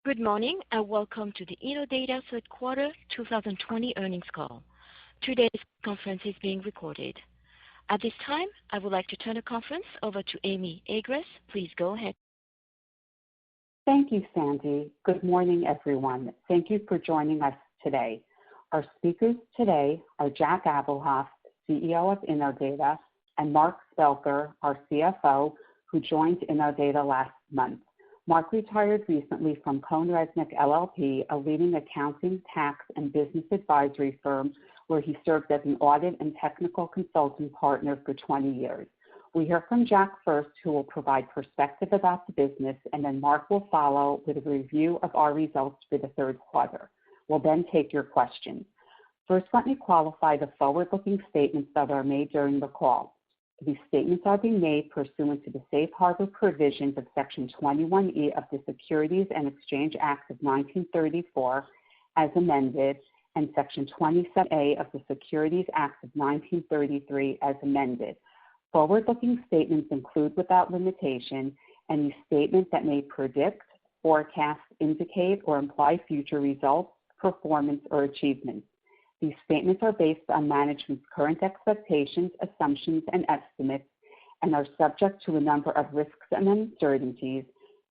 Good morning and welcome to the Innodata third quarter 2020 earnings call. Today's conference is being recorded. At this time, I would like to turn the conference over to Amy Agress. Please go ahead. Thank you, Sandy. Good morning, everyone. Thank you for joining us today. Our speakers today are Jack Abuhoff, CEO of Innodata, and Mark Spelker, our CFO, who joined Innodata last month. Mark retired recently from Cohn-Resnick LLP, a leading accounting, tax, and business advisory firm where he served as an audit and technical consulting partner for 20 years. We hear from Jack first, who will provide perspective about the business, and then Mark will follow with a review of our results for the third quarter. We'll then take your questions. First, let me qualify the forward-looking statements that are made during the call. These statements are being made pursuant to the safe harbor provisions of Section 21E of the Securities and Exchange Act of 1934 as amended, and Section 27A of the Securities Act of 1933 as amended. Forward-looking statements include, without limitation, any statement that may predict, forecast, indicate, or imply future results, performance, or achievements. These statements are based on management's current expectations, assumptions, and estimates, and are subject to a number of risks and uncertainties,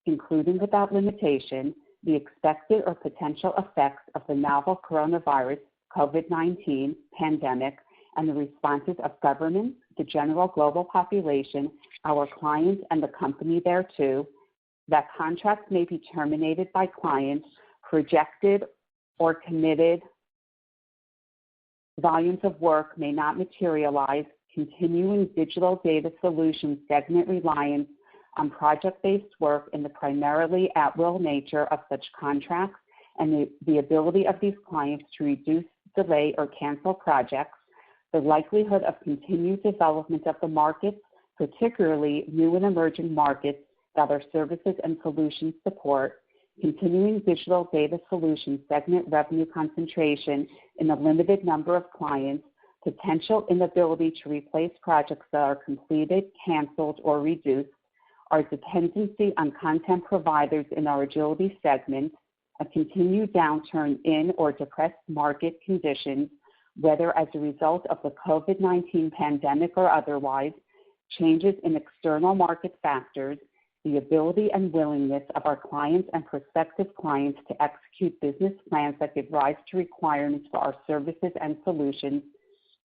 including, without limitation, the expected or potential effects of the novel coronavirus COVID-19 pandemic and the responses of governments, the general global population, our clients, and the company thereto, that contracts may be terminated by clients, projected or committed volumes of work may not materialize, continuing digital data solutions segment reliance on project-based work and the primarily at-will nature of such contracts, and the ability of these clients to reduce, delay, or cancel projects, the likelihood of continued development of the markets, particularly new and emerging markets that our services and solutions support, continuing digital data solutions segment revenue concentration in a limited number of clients, potential inability to replace projects that are completed, canceled, or reduced, our dependency on content providers in our agility segment, a continued downturn in or depressed market conditions, whether as a result of the COVID-19 pandemic or otherwise, changes in external market factors, the ability and willingness of our clients and prospective clients to execute business plans that give rise to requirements for our services and solutions,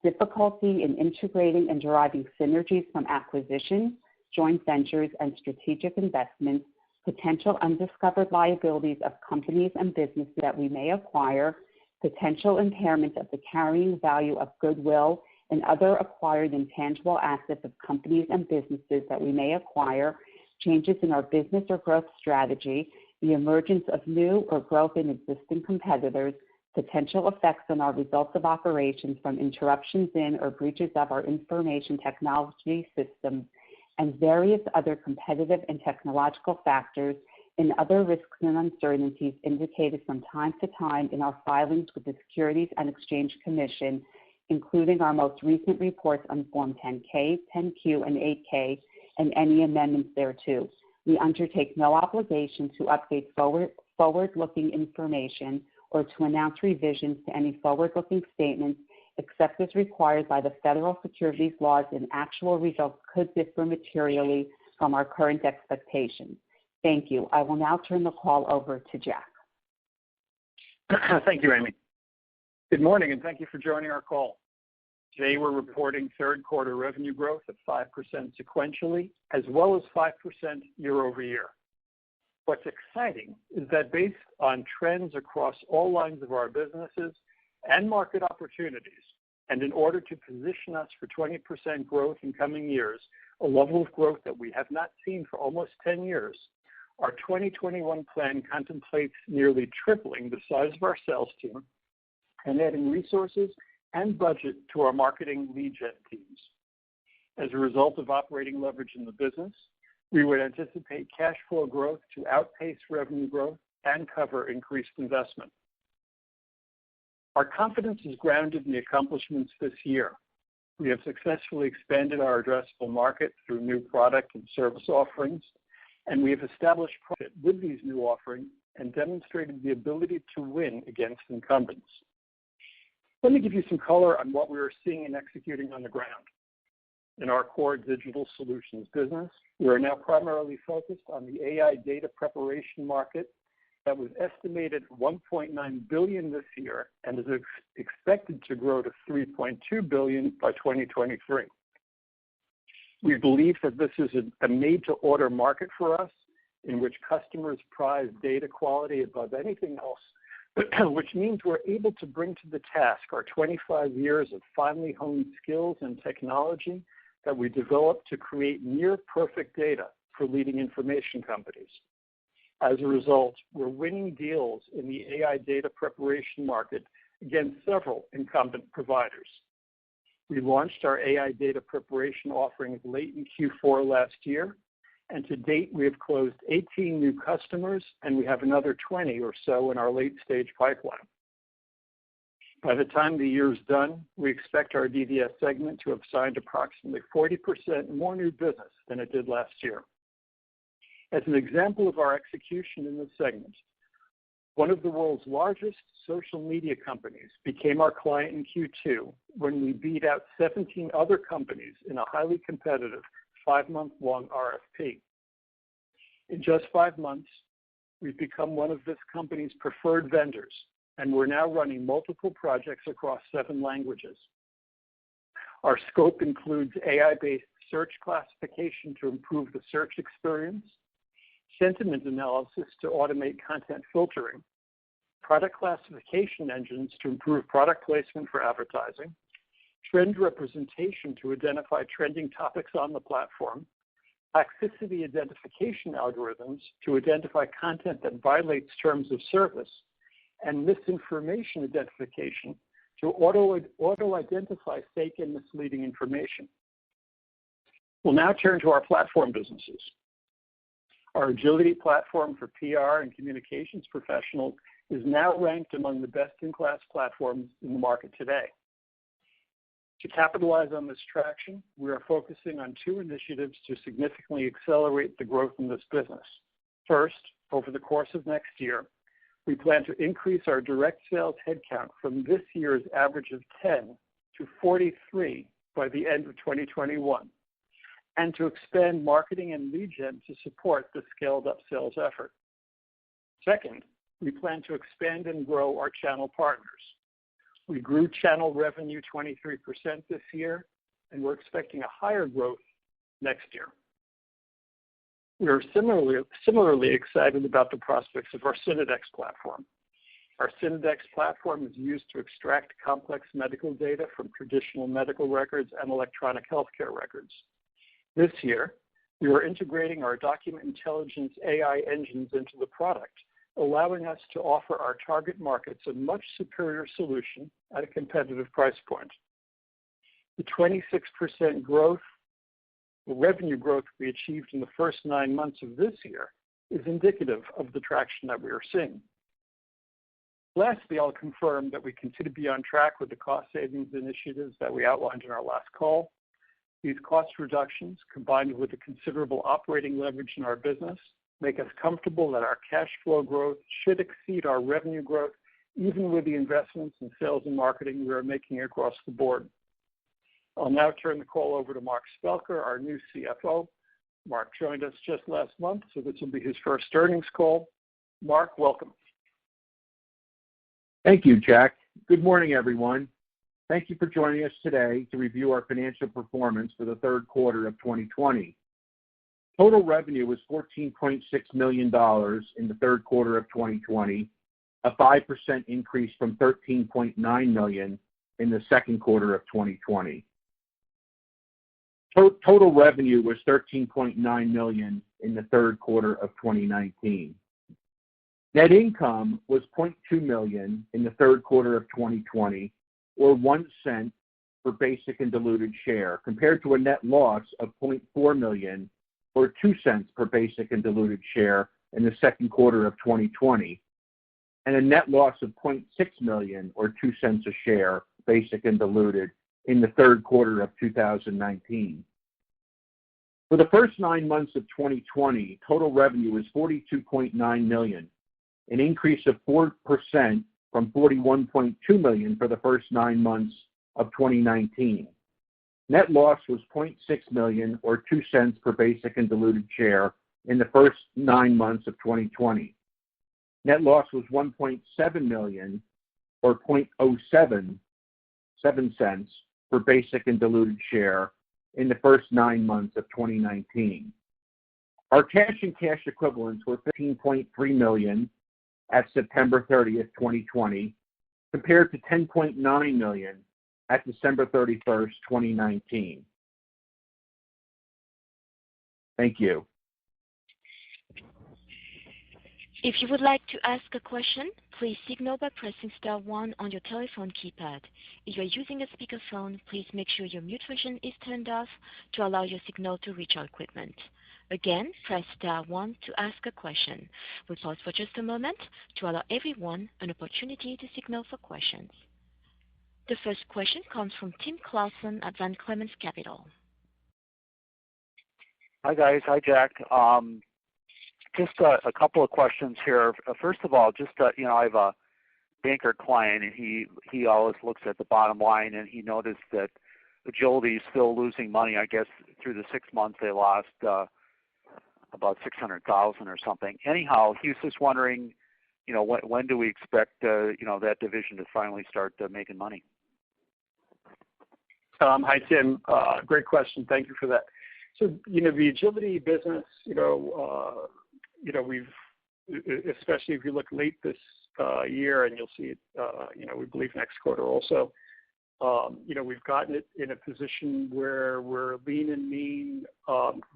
difficulty in integrating and deriving synergies from acquisitions, joint ventures, and strategic investments, potential undiscovered liabilities of companies and businesses that we may acquire, potential impairment of the carrying value of goodwill and other acquired intangible assets of companies and businesses that we may acquire, changes in our business or growth strategy, the emergence of new or growth in existing competitors, potential effects on our results of operations from interruptions in or breaches of our information technology systems, and various other competitive and technological factors and other risks and uncertainties indicated from time to time in our filings with the Securities and Exchange Commission, including our most recent reports on Form 10-K, 10-Q, and 8-K, and any amendments thereto. We undertake no obligation to update forward-looking information or to announce revisions to any forward-looking statements except as required by the federal securities laws, and actual results could differ materially from our current expectations. Thank you. I will now turn the call over to Jack. Thank you, Amy. Good morning, and thank you for joining our call. Today, we're reporting third quarter revenue growth of 5% sequentially, as well as 5% year over year. What's exciting is that based on trends across all lines of our businesses and market opportunities, and in order to position us for 20% growth in coming years, a level of growth that we have not seen for almost 10 years, our 2021 plan contemplates nearly tripling the size of our sales team and adding resources and budget to our marketing lead gen teams. As a result of operating leverage in the business, we would anticipate cash flow growth to outpace revenue growth and cover increased investment. Our confidence is grounded in the accomplishments this year. We have successfully expanded our addressable market through new product and service offerings, and we have established profit with these new offerings and demonstrated the ability to win against incumbents. Let me give you some color on what we are seeing and executing on the ground. In our core digital solutions business, we are now primarily focused on the AI data preparation market that was estimated at $1.9 billion this year and is expected to grow to $3.2 billion by 2023. We believe that this is a made-to-order market for us, in which customers prize data quality above anything else, which means we're able to bring to the task our 25 years of finely honed skills and technology that we developed to create near-perfect data for leading information companies. As a result, we're winning deals in the AI data preparation market against several incumbent providers. We launched our AI data preparation offerings late in Q4 last year, and to date we have closed 18 new customers, and we have another 20 or so in our late-stage pipeline. By the time the year is done, we expect our DDS segment to have signed approximately 40% more new business than it did last year. As an example of our execution in this segment, one of the world's largest social media companies became our client in Q2 when we beat out 17 other companies in a highly competitive 5-month-long RFP. In just 5 months, we've become one of this company's preferred vendors, and we're now running multiple projects across 7 languages. Our scope includes AI-based search classification to improve the search experience, sentiment analysis to automate content filtering, product classification engines to improve product placement for advertising, trend representation to identify trending topics on the platform, toxicity identification algorithms to identify content that violates terms of service, and misinformation identification to auto-identify fake and misleading information. We'll now turn to our platform businesses. Our Agility platform for PR and communications professionals is now ranked among the best-in-class platforms in the market today. To capitalize on this traction, we are focusing on 2 initiatives to significantly accelerate the growth in this business. First, over the course of next year, we plan to increase our direct sales headcount from this year's average of 10 to 43 by the end of 2021, and to expand marketing and lead gen to support the scaled-up sales effort. Second, we plan to expand and grow our channel partners. We grew channel revenue 23% this year, and we're expecting a higher growth next year. We are similarly excited about the prospects of our Synodex platform. Our Synodex platform is used to extract complex medical data from traditional medical records and electronic healthcare records. This year, we are integrating our document intelligence AI engines into the product, allowing us to offer our target markets a much superior solution at a competitive price point. The 26% revenue growth we achieved in the first 9 months of this year is indicative of the traction that we are seeing. Lastly, I'll confirm that we continue to be on track with the cost savings initiatives that we outlined in our last call. These cost reductions, combined with the considerable operating leverage in our business, make us comfortable that our cash flow growth should exceed our revenue growth, even with the investments in sales and marketing we are making across the board. I'll now turn the call over to Mark Spelker, our new CFO. Mark joined us just last month, so this will be his first earnings call. Mark, welcome. Thank you, Jack. Good morning, everyone. Thank you for joining us today to review our financial performance for the third quarter of 2020. Total revenue was $14.6 million in the third quarter of 2020, a 5% increase from $13.9 million in the second quarter of 2020. Total revenue was $13.9 million in the third quarter of 2019. Net income was $0.2 million in the third quarter of 2020, or 1 cent per basic and diluted share, compared to a net loss of $0.4 million, or 2 cents per basic and diluted share in the second quarter of 2020, and a net loss of $0.6 million, or 2 cents a share, basic and diluted, in the third quarter of 2019. For the first 9 months of 2020, total revenue was $42.9 million, an increase of 4% from $41.2 million for the first 9 months of 2019. Net loss was $0.6 million or 2 cents per basic and diluted share in the first 9 months of 2020. Net loss was $1.7 million or 0.07 cents per basic and diluted share in the first 9 months of 2019. Our cash and cash equivalents were $15.3 million at September 30th, 2020, compared to $10.9 million at December 31st, 2019. Thank you. If you would like to ask a question, please signal by pressing star 1 on your telephone keypad. If you are using a speakerphone, please make sure your mute function is turned off to allow your signal to reach our equipment. Again, press star 1 to ask a question. We'll pause for just a moment to allow everyone an opportunity to signal for questions. The first question comes from Tim Clausen at Van Clemens Capital. Hi, guys. Hi, Jack. Just a couple of questions here. First of all, I have a banker client, and he always looks at the bottom line, and he noticed that Agility is still losing money. I guess through the 6 months they lost about $600,000 or something. Anyhow, he was just wondering, when do we expect that division to finally start making money? Hi, Tim. Great question. Thank you for that. So, the Agility business, we've, especially if you look late this year, and you'll see it, we believe next quarter also, we've gotten it in a position where we're lean and mean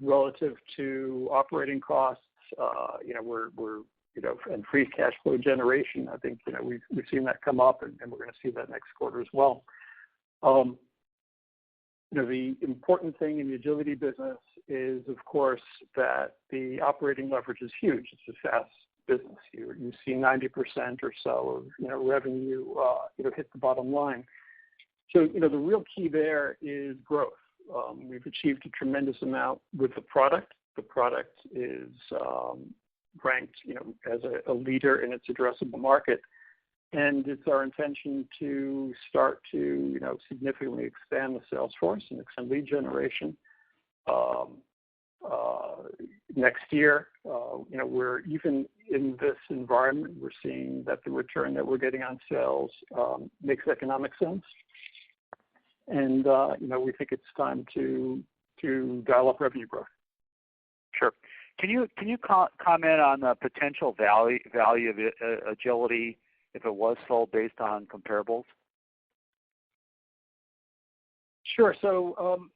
relative to operating costs. We're and free cash flow generation. I think, we've seen that come up, and we're going to see that next quarter as well. The important thing in the Agility business is, of course, that the operating leverage is huge. It's a SaaS business. You see 90% or so of revenue hit the bottom line. So the real key there is growth. We've achieved a tremendous amount with the product. The product is ranked as a leader in its addressable market. And it's our intention to start to, significantly expand the sales force and expand lead generation. Next year, we're even in this environment, we're seeing that the return that we're getting on sales makes economic sense. And, we think it's time to dial up revenue growth. Sure. Can you comment on the potential value of Agility if it was sold based on comparables? Sure. So,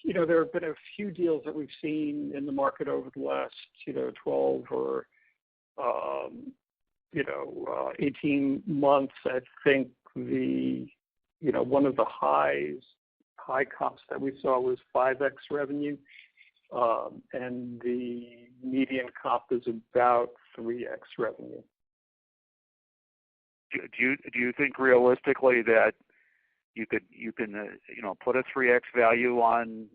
there have been a few deals that we've seen in the market over the last, 12 or, 18 months. I think one of the high comps that we saw was 5x revenue, and the median comp is about 3x revenue. Do you think realistically that you can put a 3x value on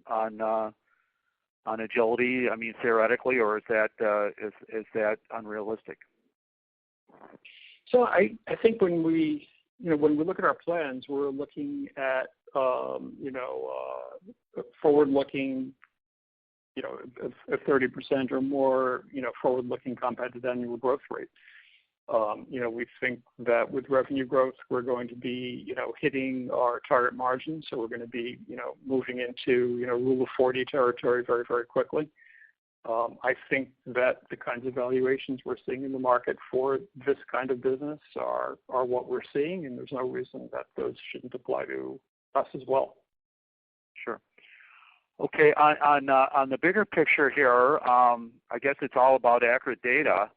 Agility? I mean, theoretically, or is that unrealistic? So I think when we look at our plans, we're looking at forward-looking, a 30% or more, forward-looking compounded annual growth rate. We think that with revenue growth, we're going to be, hitting our target margin. So we're going to be, moving into, rule of 40 territory very, very quickly. I think that the kinds of valuations we're seeing in the market for this kind of business are what we're seeing, and there's no reason that those shouldn't apply to us as well. Sure. Okay. On the bigger picture here, I guess it's all about accurate data.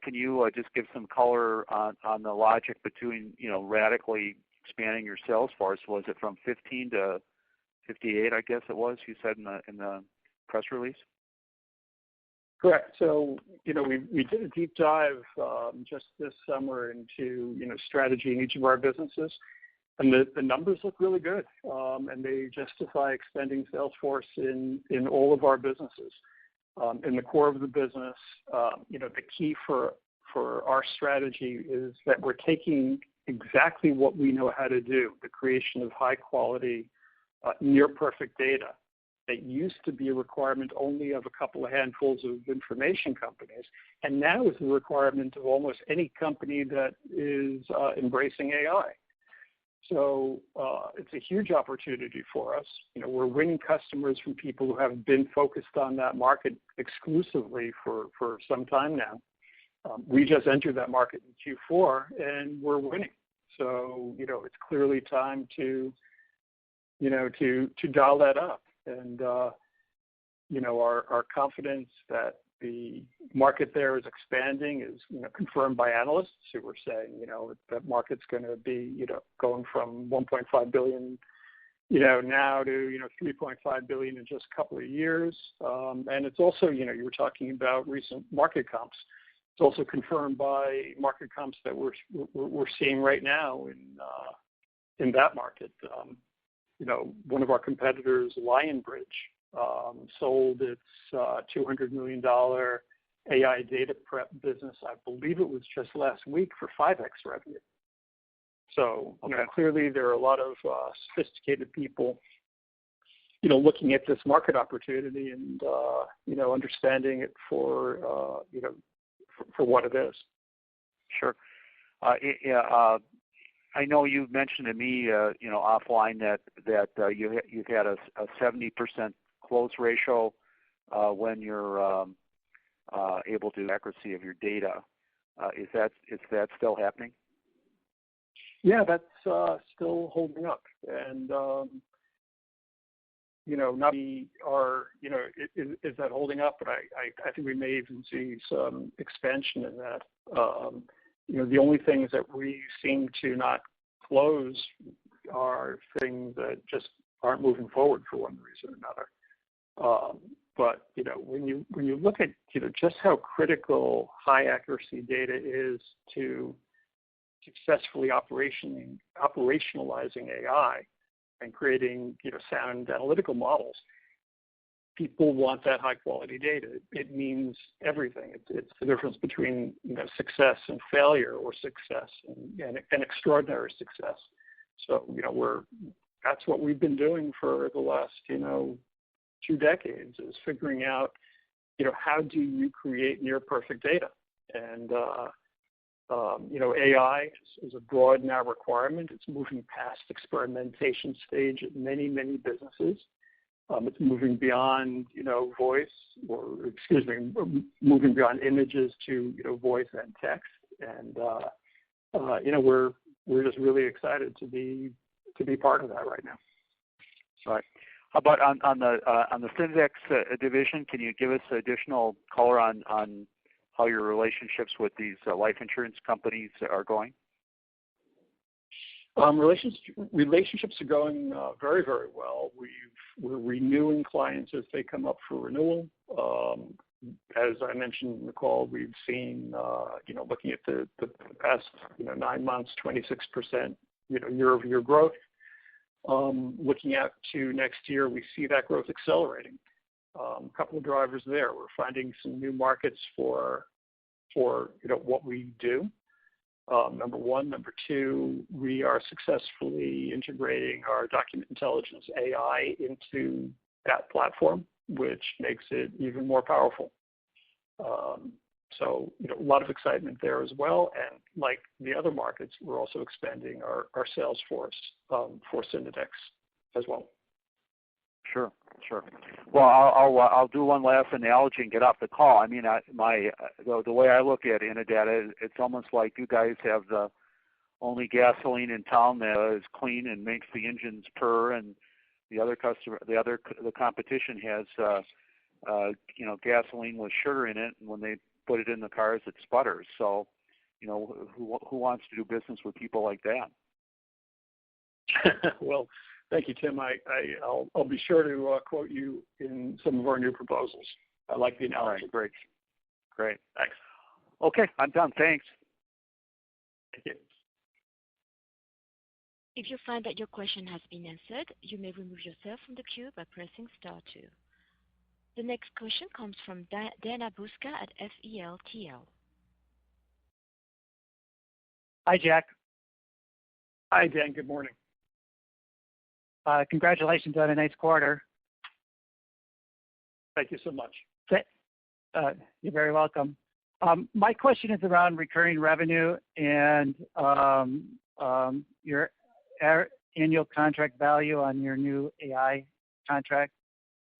Can you just give some color on the logic between, radically expanding your sales force? Was it from 15 to 58, I guess it was, you said in the press release? Correct. So, we did a deep dive just this summer into, strategy in each of our businesses. And the numbers look really good, and they justify expanding sales force in all of our businesses. In the core of the business, the key for for our strategy is that we're taking exactly what we know how to do, the creation of high quality, near perfect data that used to be a requirement only of a couple of handfuls of information companies, and now is the requirement of almost any company that is embracing AI. So it's a huge opportunity for us. We're winning customers from people who have been focused on that market exclusively for some time now. We just entered that market in Q4, and we're winning. So it's clearly time to dial that up. And our confidence that the market there is expanding is confirmed by analysts who are saying that market's going to be going from 1.5 billion now to 3.5 billion in just a couple of years. And it's also you were talking about recent market comps. It's also confirmed by market comps that we're seeing right now in that market. One of our competitors, Lionbridge, sold its $200 million AI data prep business. I believe it was just last week for 5x revenue. So clearly there are a lot of sophisticated people, looking at this market opportunity and understanding it for what it is. Sure. I know you mentioned to me, offline that you've had a 70% close ratio when you're able to accuracy of your data. Is that still happening? Yeah, that's still holding up, and not we are, is that holding up? But I think we may even see some expansion in that. The only things that we seem to not close are things that just aren't moving forward for one reason or another. But when you look at just how critical high accuracy data is to successfully operationalizing AI and creating sound analytical models, people want that high quality data. It means everything. It's the difference between success and failure, or success and extraordinary success. So that's what we've been doing for the last 2 decades, is figuring out how do you create near perfect data. And AI is a broad now requirement. It's moving past experimentation stage at many businesses. It's moving beyond, voice, moving beyond images to, voice and text. And, we're just really excited to be part of that right now. Right. How about on the Syndex division? Can you give us additional color on how your relationships with these life insurance companies are going? Relationships are going very, very well. We're renewing clients as they come up for renewal. As I mentioned in the call, we've seen, looking at the past 9 months, 26% year-over-year growth. Looking out to next year, we see that growth accelerating. A couple of drivers there. We're finding some new markets for what we do. Number one. Number two, we are successfully integrating our document intelligence AI into that platform, which makes it even more powerful. So, a lot of excitement there as well. And like the other markets, we're also expanding our sales force for Syndex as well. Sure. Well, I'll do one last analogy and get off the call. I mean, the way I look at Innodata, it's almost like you guys have the only gasoline in town that is clean and makes the engines purr, and the competition has gasoline with sugar in it, and when they put it in the cars, it sputters. So, who wants to do business with people like that? Well, thank you, Tim. I'll be sure to quote you in some of our new proposals. I like the analogy. All right, great. Thanks. Okay, I'm done. Thanks. Thank you. If you find that your question has been answered, you may remove yourself from the queue by pressing star 2. The next question comes from Dana Buska at FELTL. Hi, Jack. Hi, Dan. Good morning. Congratulations on a nice quarter. Thank you so much. You're very welcome. My question is around recurring revenue and your annual contract value on your new AI contract.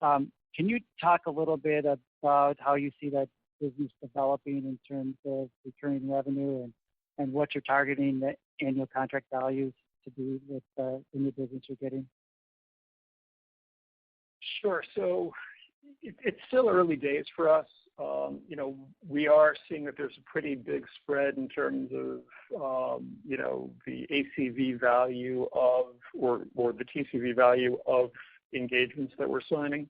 Can you talk a little bit about how you see that business developing in terms of recurring revenue and what you're targeting the annual contract values to be with the new business you're getting? Sure. So it's still early days for us. We are seeing that there's a pretty big spread in terms of, the ACV value of, or the TCV value of engagements that we're signing.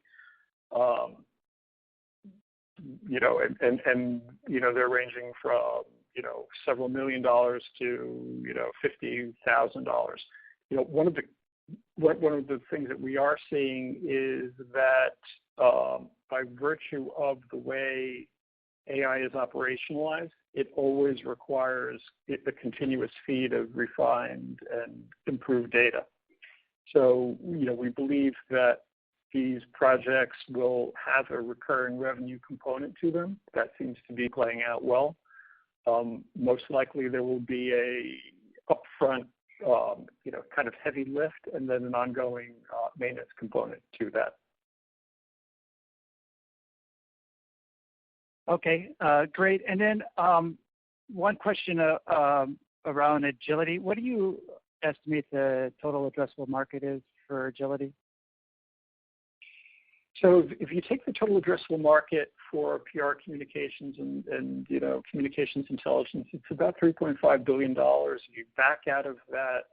They're ranging from, several $1 million to, $50,000. One of the things that we are seeing is that by virtue of the way AI is operationalized, it always requires the continuous feed of refined and improved data. So, we believe that these projects will have a recurring revenue component to them. That seems to be playing out well. Most likely there will be a upfront, kind of heavy lift and then an ongoing maintenance component to that. Okay, great. And then one question around agility. What do you estimate the total addressable market is for agility? So if you take the total addressable market for PR communications and communications intelligence, it's about $3.5 billion. If you back out of that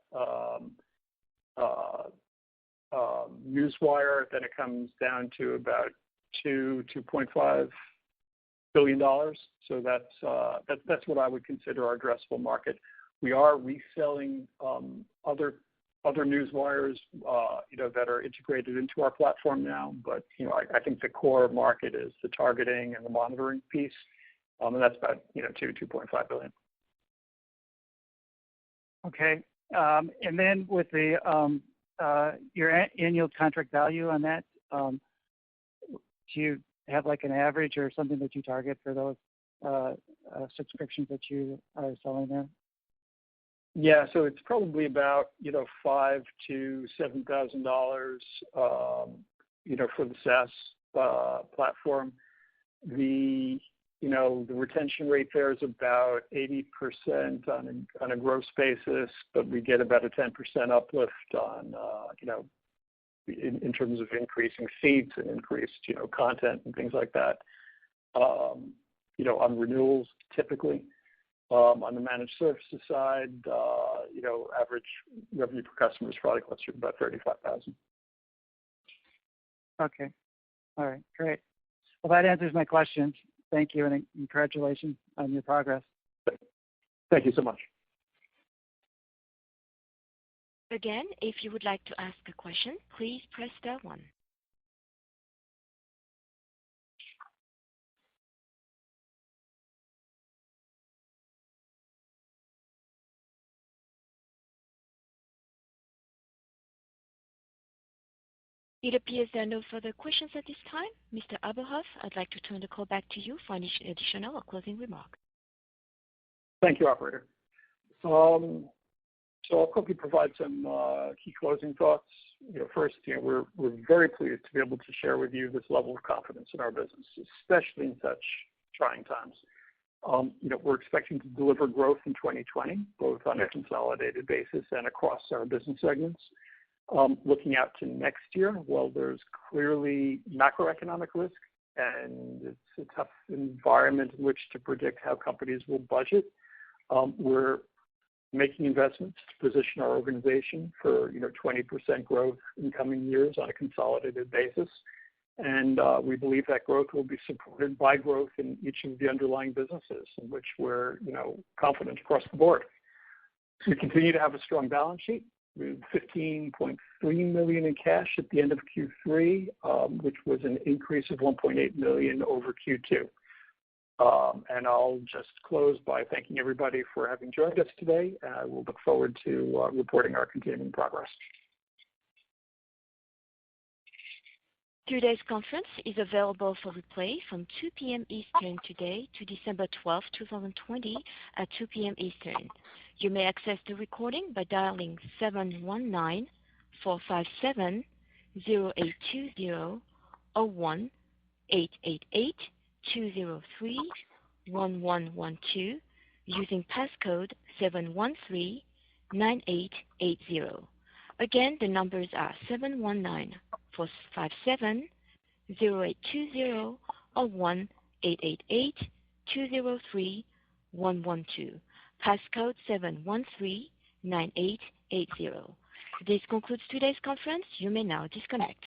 newswire, then it comes down to about $2.5 billion. So that's what I would consider our addressable market. We are reselling other newswires, that are integrated into our platform now. But, I think the core market is the targeting and the monitoring piece. And that's about, $2.5 billion. Okay. And then with the your annual contract value on that, do you have like an average or something that you target for those subscriptions that you are selling there? Yeah, so it's probably about $5,000 to $7,000, for the SaaS platform. The retention rate there is about 80% on a gross basis, but we get about a 10% uplift on in terms of increasing seats and increased content and things like that. On renewals typically. On the managed services side, average revenue per customer is probably closer to about $35,000. Okay. All right. Great. Well, that answers my questions. Thank you, and congratulations on your progress. Thank you so much. Again, if you would like to ask a question, please press star 1. It appears there are no further questions at this time. Mr. Aberhoff, I'd like to turn the call back to you for any additional or closing remarks. Thank you, operator. So I'll quickly provide some key closing thoughts. First, we're very pleased to be able to share with you this level of confidence in our business, especially in such trying times. We're expecting to deliver growth in 2020, both on a consolidated basis and across our business segments. Looking out to next year, well, there's clearly macroeconomic risk, and it's a tough environment in which to predict how companies will budget. We're making investments to position our organization for 20% growth in coming years on a consolidated basis, and we believe that growth will be supported by growth in each of the underlying businesses in which we're confident across the board. We continue to have a strong balance sheet with $15.3 million in cash at the end of Q3, which was an increase of $1.8 million over Q2. And I'll just close by thanking everybody for having joined us today. We'll look forward to reporting our continuing progress. Today's conference is available for replay from 2 p.m. Eastern today to December 12, 2020 at 2 p.m. Eastern. You may access the recording by dialing 719-457-0820 or 1-888-203-1112 using passcode 713-9880. Again, the numbers are 719-457-0820 or 1-888-203-1112. Passcode 713-9880. This concludes today's conference. You may now disconnect.